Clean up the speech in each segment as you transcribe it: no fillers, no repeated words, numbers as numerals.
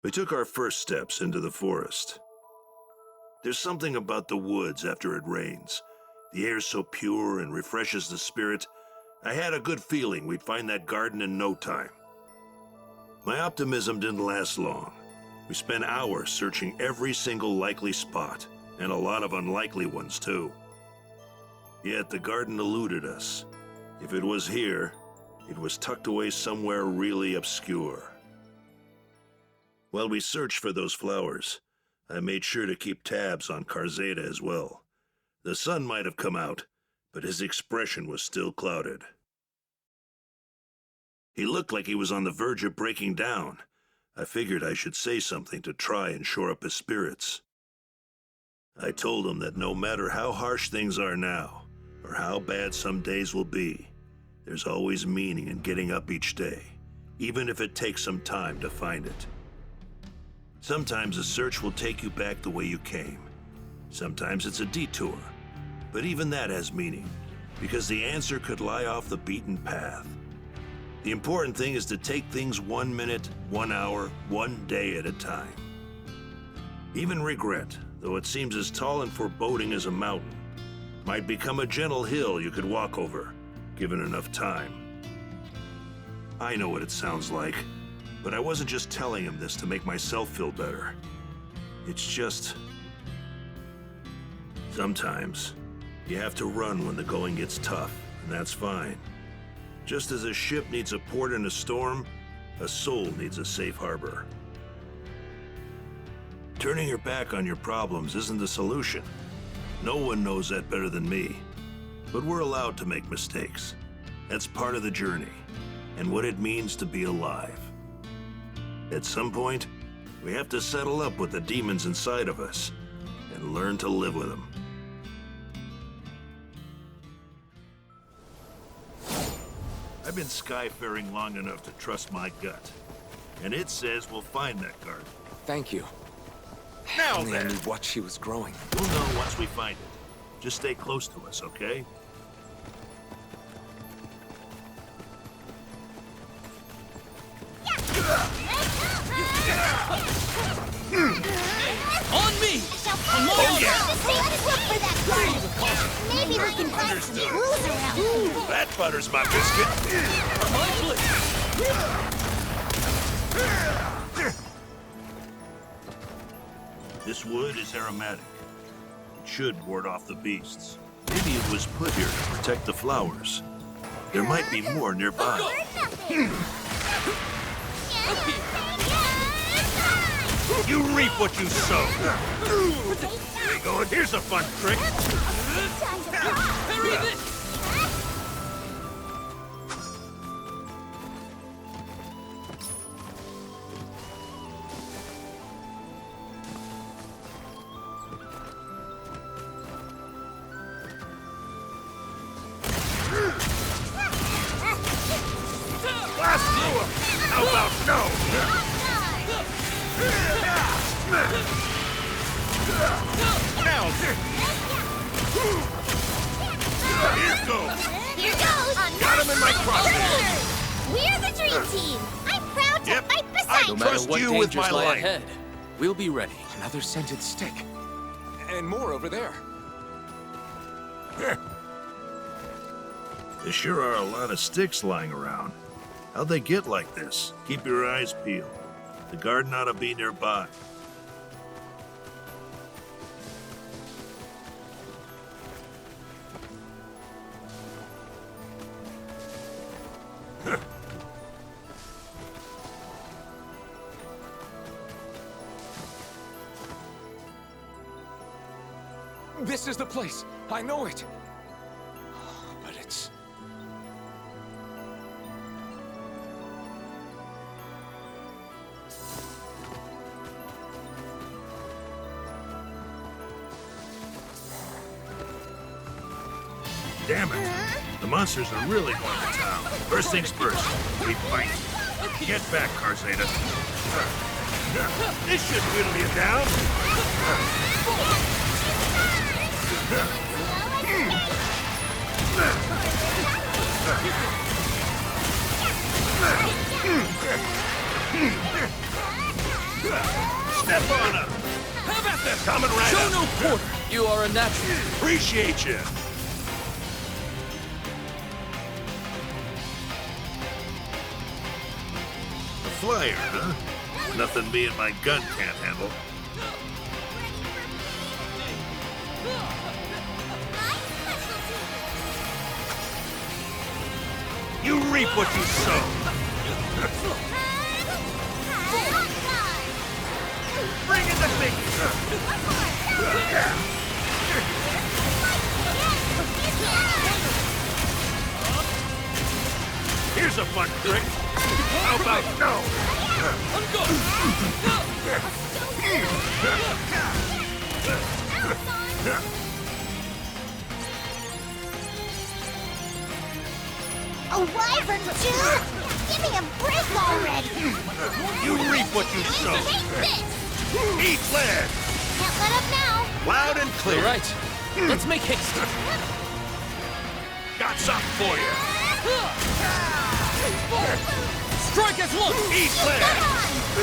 We took our first steps into the forest. There's something about the woods after it rains. The air's so pure and refreshes the spirit. I had a good feeling we'd find that garden in no time. My optimism didn't last long. We spent hours searching every single likely spot, and a lot of unlikely ones too. Yet the garden eluded us. If it was here, it was tucked away somewhere really obscure. While we searched for those flowers, I made sure to keep tabs on Karzeda as well. The sun might have come out, but his expression was still clouded. He looked like he was on the verge of breaking down. I figured I should say something to try and shore up his spirits. I told him that no matter how harsh things are now, or how bad some days will be, there's always meaning in getting up each day, even if it takes some time to find it. Sometimes a search will take you back the way you came. Sometimes it's a detour, but even that has meaning, because the answer could lie off the beaten path. The important thing is to take things 1 minute, 1 hour, 1 day at a time. Even regret, though it seems as tall and foreboding as a mountain, might become a gentle hill you could walk over, given enough time. I know what it sounds like, but I wasn't just telling him this to make myself feel better. It's just... sometimes, you have to run when the going gets tough, and that's fine. Just as a ship needs a port in a storm, a soul needs a safe harbor. Turning your back on your problems isn't the solution. No one knows that better than me. But we're allowed to make mistakes. That's part of the journey, and what it means to be alive. At some point, we have to settle up with the demons inside of us and learn to live with them. I've been skyfaring long enough to trust my gut, and it says we'll find that garden. Thank you. Now Only I then! knew what she was growing. We'll know once we find it. Just stay close to us, okay? On me! Come on! Oh, yeah! Let's look for that garden. Maybe we can find some clues around. That butters my biscuit. This wood is aromatic. It should ward off the beasts. Maybe it was put here to protect the flowers. There might be more nearby. You reap what you sow. There you go, and here's a fun trick. Hurry this! Blast through him! How about no? Now, here goes! Here goes! Got him in my crosshairs! We're the dream team! I'm proud to Yep. fight I beside No you! matter Trust what you with dangers my lie life. ahead, we'll be ready. Another scented stick. And more over there. There sure are a lot of sticks lying around. How'd they get like this? Keep your eyes peeled. The garden ought to be nearby. This is the place. I know it. But it's... Damn it. The monsters are really going to town. First things first, we fight. Get back, Karzeda. This should whittle you down. Step on him! Have at them! Coming right Show up. no quarter! You are a natural. Appreciate you. A flyer, huh? Nothing me and my gun can't handle. You reap what you sow. Bring in the biggies. Here's a fun trick. How about no? A wyvern too? Give me a break already! You reap what you sow. Take this! Eat lead. Can't let up now! Loud and clear. All right. Let's make haste. Got something for you. Strike at once! Eat lead.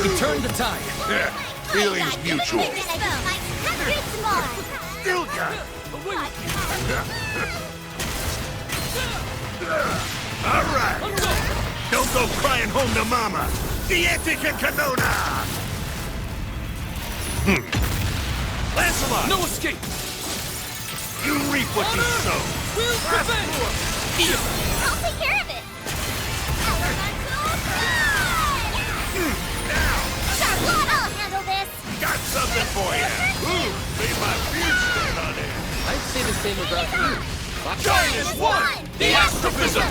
We turn the tide. Yeah, feelings mutual. Hundreds more! Still got it. All right. Don't go crying home to mama. Diantic and Canona. Lancelot. No escape! You reap what you sow. We'll prevent! I'll take care of it! Charlotte, I'll handle this! Got something for you. Ooh, made my beard stand on end. I'd say the same about you. Giant is one. The astrophism!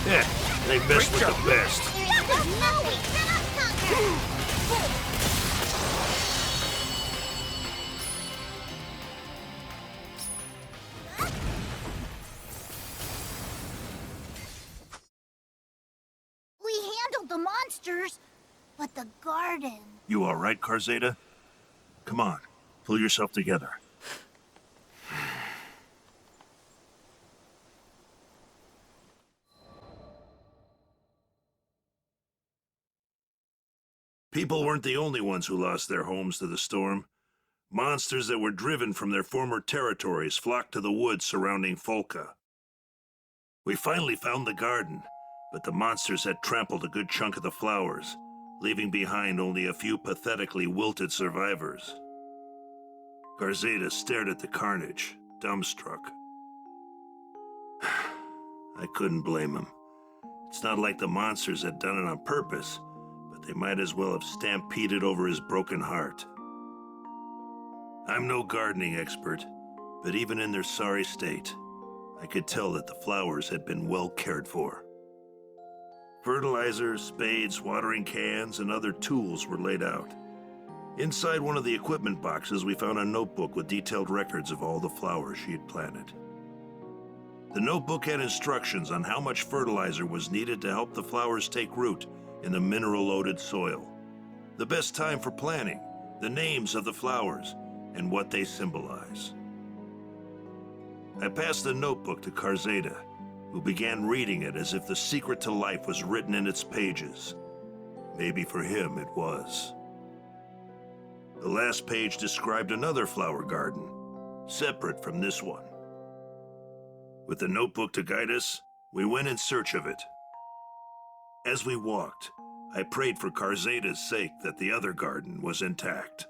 Yeah, they messed with the best. No, we cannot conquer! We handled the monsters, but the garden... You all right, Karzada? Come on, pull yourself together. People weren't the only ones who lost their homes to the storm. Monsters that were driven from their former territories flocked to the woods surrounding Folka. We finally found the garden, but the monsters had trampled a good chunk of the flowers, leaving behind only a few pathetically wilted survivors. Karzada stared at the carnage, dumbstruck. I couldn't blame him. It's not like the monsters had done it on purpose, but they might as well have stampeded over his broken heart. I'm no gardening expert, but even in their sorry state, I could tell that the flowers had been well cared for. Fertilizers, spades, watering cans, and other tools were laid out. Inside one of the equipment boxes, we found a notebook with detailed records of all the flowers she had planted. The notebook had instructions on how much fertilizer was needed to help the flowers take root in the mineral-loaded soil, the best time for planting, the names of the flowers, and what they symbolize. I passed the notebook to Karzada, who began reading it as if the secret to life was written in its pages. Maybe for him it was. The last page described another flower garden, separate from this one. With the notebook to guide us, we went in search of it. As we walked, I prayed for Karzada's sake that the other garden was intact.